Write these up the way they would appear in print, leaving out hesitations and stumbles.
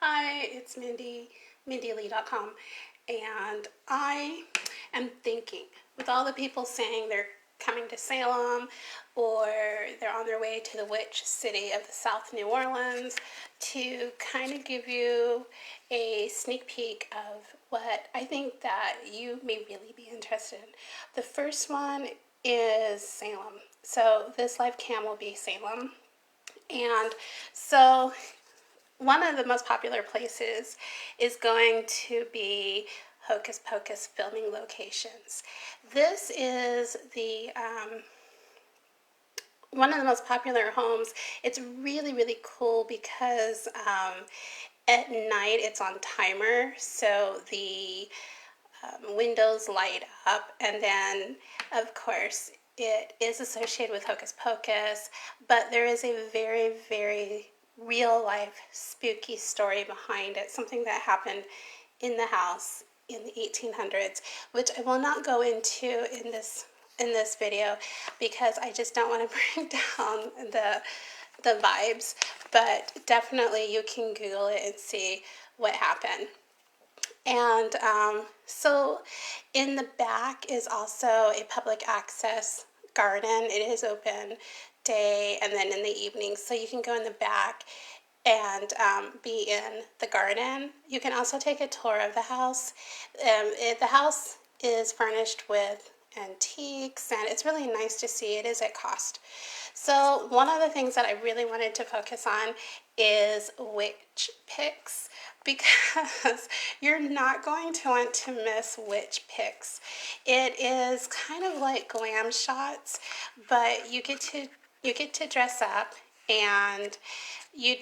Hi, it's Mindy, MindyLee.com, and I am thinking, with all the people saying they're coming to Salem or they're on their way to the witch city of the South New Orleans, to kind of give you a sneak peek of what I think that you may really be interested in. The first one is Salem. So this live cam will be Salem. And so one of the most popular places is going to be Hocus Pocus filming locations. This is the one of the most popular homes. It's really, really cool because at night it's on timer, so the windows light up, and then of course it is associated with Hocus Pocus, but there is a very, very real life spooky story behind it, something that happened in the house in the 1800s, which I will not go into in this video because I just don't want to bring down the vibes, but definitely you can Google it and see what happened. And so in the back is also a public access garden. It is open day and then in the evening, so you can go in the back and be in the garden. You can also take a tour of the house. The house is furnished with antiques, and it's really nice to see. It is at cost. So one of the things that I really wanted to focus on is witch pics, because you're not going to want to miss witch pics. It is kind of like glam shots, but you get to dress up, and you're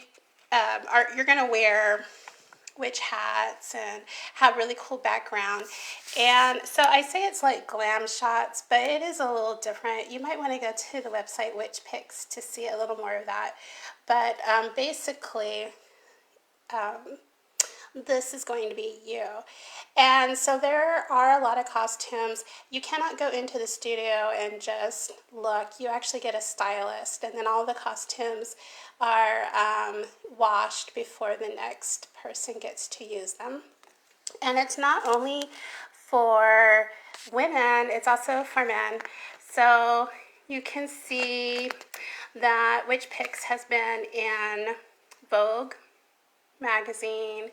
gonna wear witch hats and have really cool background. And so I say it's like glam shots, but it is a little different. You might want to go to the website Witch Pics to see a little more of that. But basically, this is going to be you. And so there are a lot of costumes. You cannot go into the studio and just look. You actually get a stylist, and then all the costumes are washed before the next person gets to use them. And it's not only for women, it's also for men. So you can see that Witch Pics has been in Vogue magazine,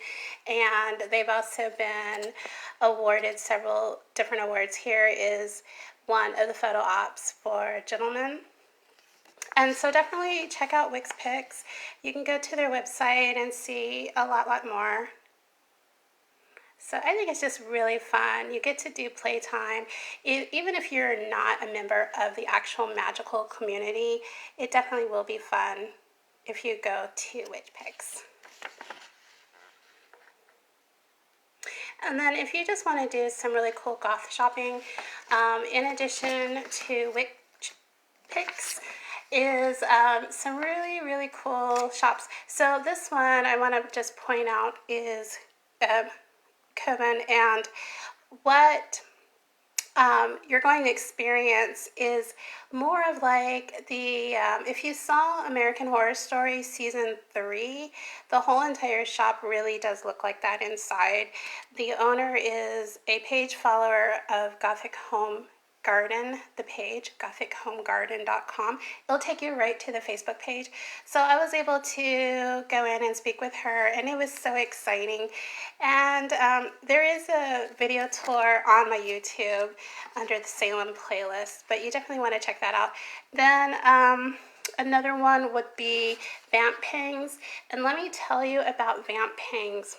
and they've also been awarded several different awards. Here is one of the photo ops for gentlemen. And so definitely check out Witch Pics. You can go to their website and see a lot more. So I think it's just really fun. You get to do playtime. Even if you're not a member of the actual magical community, it definitely will be fun if you go to Witch Pics. And then if you just want to do some really cool goth shopping, in addition to Witch Pics, is some really, really cool shops. So this one I want to just point out is Coven, and what you're going to experience is more of like the, if you saw American Horror Story Season 3, the whole entire shop really does look like that inside. The owner is a page follower of Gothic Home Garden, the page, gothichomegarden.com. It'll take you right to the Facebook page. So I was able to go in and speak with her, and it was so exciting. And there is a video tour on my YouTube under the Salem playlist, but you definitely want to check that out. Then another one would be Vamp Pangs. And let me tell you about Vamp Fangs.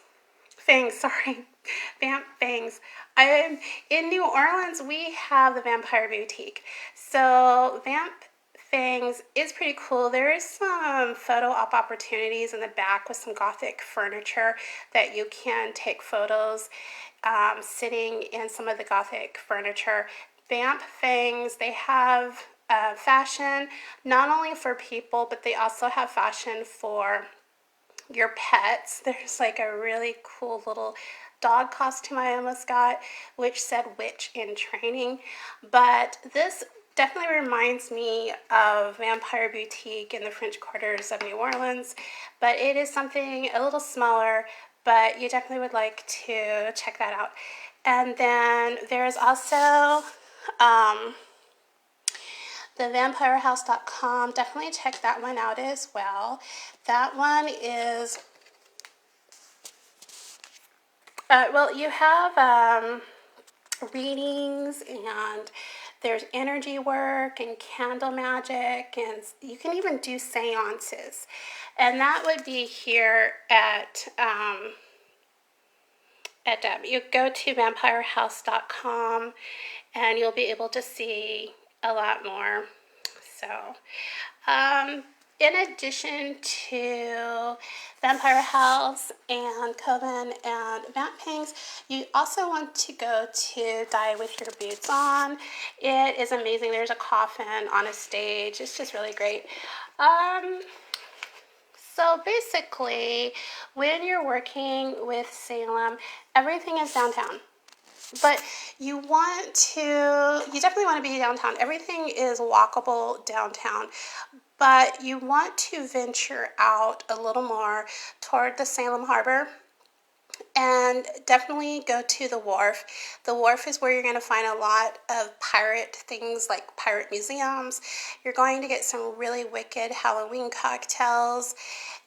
In New Orleans, we have the Vampire Boutique. So Vamp Fangs is pretty cool. There is some photo op opportunities in the back with some Gothic furniture that you can take photos sitting in some of the Gothic furniture. Vamp Fangs, they have fashion not only for people, but they also have fashion for your pets. There's like a really cool little dog costume I almost got, which said witch in training. But this definitely reminds me of Vampire Boutique in the French quarters of New Orleans, but it is something a little smaller, but you definitely would like to check that out. And then there's also the vampirehouse.com. Definitely check that one out as well. That one is, well, you have readings, and there's energy work and candle magic, and you can even do seances. And that would be here you go to vampirehouse.com and you'll be able to see a lot more. So, in addition to Vampire House and Coven and Vamp Pings, you also want to go to Die With Your Boots On. It is amazing. There's a coffin on a stage. It's just really great. So basically, when you're working with Salem, everything is downtown. But you definitely want to be downtown. Everything is walkable downtown, but you want to venture out a little more toward the Salem Harbor and definitely go to the wharf. The wharf is where you're going to find a lot of pirate things like pirate museums. You're going to get some really wicked Halloween cocktails.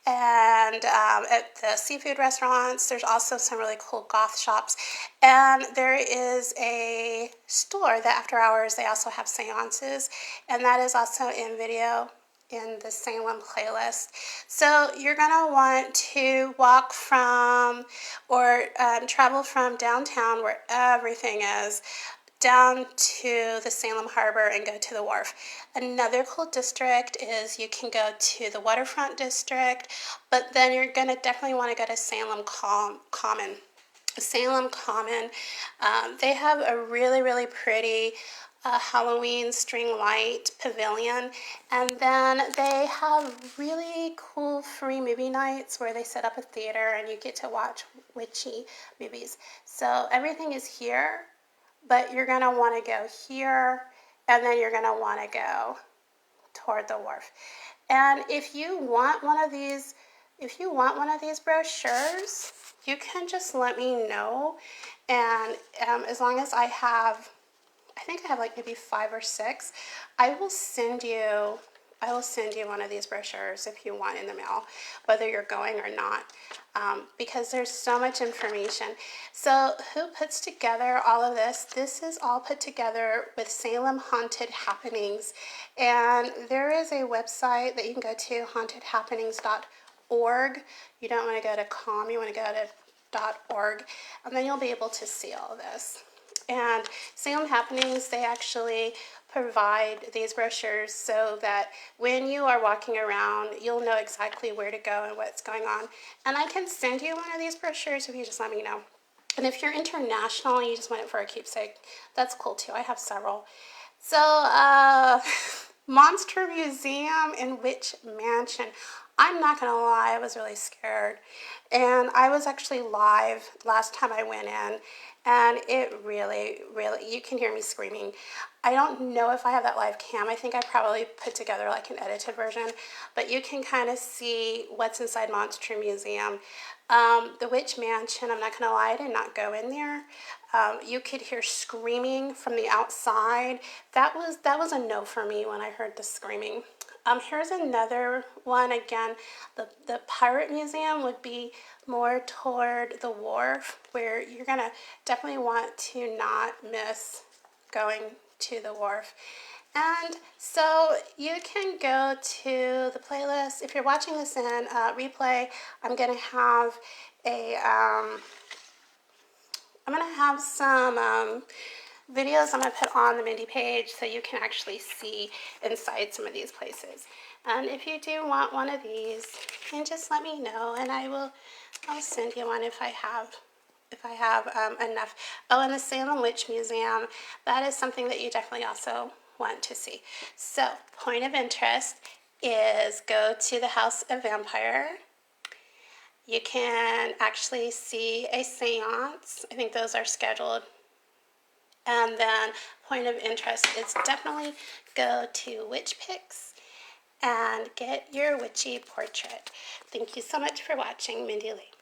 And at the seafood restaurants, there's also some really cool goth shops. And there is a store that after hours they also have seances, and that is also in video in the Salem playlist. So you're going to want to walk from or travel from downtown where everything is down to the Salem Harbor and go to the wharf. Another cool district is you can go to the waterfront district, but then you're going to definitely want to go to Salem Common. Salem Common, they have a really, really pretty Halloween string light pavilion, and then they have really cool free movie nights where they set up a theater and you get to watch witchy movies. So everything is here, but you're going to want to go here, and then you're going to want to go toward the wharf. And if you want one of these brochures, you can just let me know, and as long as I think I have like maybe 5 or 6, I will send you one of these brochures if you want in the mail, whether you're going or not, because there's so much information. So who puts together all of this? This is all put together with Salem Haunted Happenings, and there is a website that you can go to, hauntedhappenings.org. You don't want to go to .com, you want to go to .org, and then you'll be able to see all of this. And Salem Happenings, they actually provide these brochures so that when you are walking around, you'll know exactly where to go and what's going on. And I can send you one of these brochures if you just let me know. And if you're international and you just want it for a keepsake, that's cool too. I have several. So, Monster Museum and Witch Mansion. I'm not going to lie, I was really scared. And I was actually live last time I went in, and it really, you can hear me screaming. I don't know if I have that live cam. I think I probably put together like an edited version, but you can kind of see what's inside Monster Museum. The Witch Mansion, I'm not going to lie, I did not go in there. You could hear screaming from the outside. That was a no for me when I heard the screaming. Here's another one. Again, the Pirate Museum would be more toward the wharf, where you're going to definitely want to not miss going to the wharf. And so you can go to the playlist. If you're watching this in replay, I'm going to have some videos I'm going to put on the Mindy page so you can actually see inside some of these places. And if you do want one of these, then just let me know, and I'll send you one if I have enough. Oh, and the Salem Witch Museum, that is something that you definitely also want to see. So, point of interest is go to the House of Vampire. You can actually see a seance. I think those are scheduled And then point of interest is definitely go to Witch Picks and get your witchy portrait. Thank you so much for watching. Mindy Lee.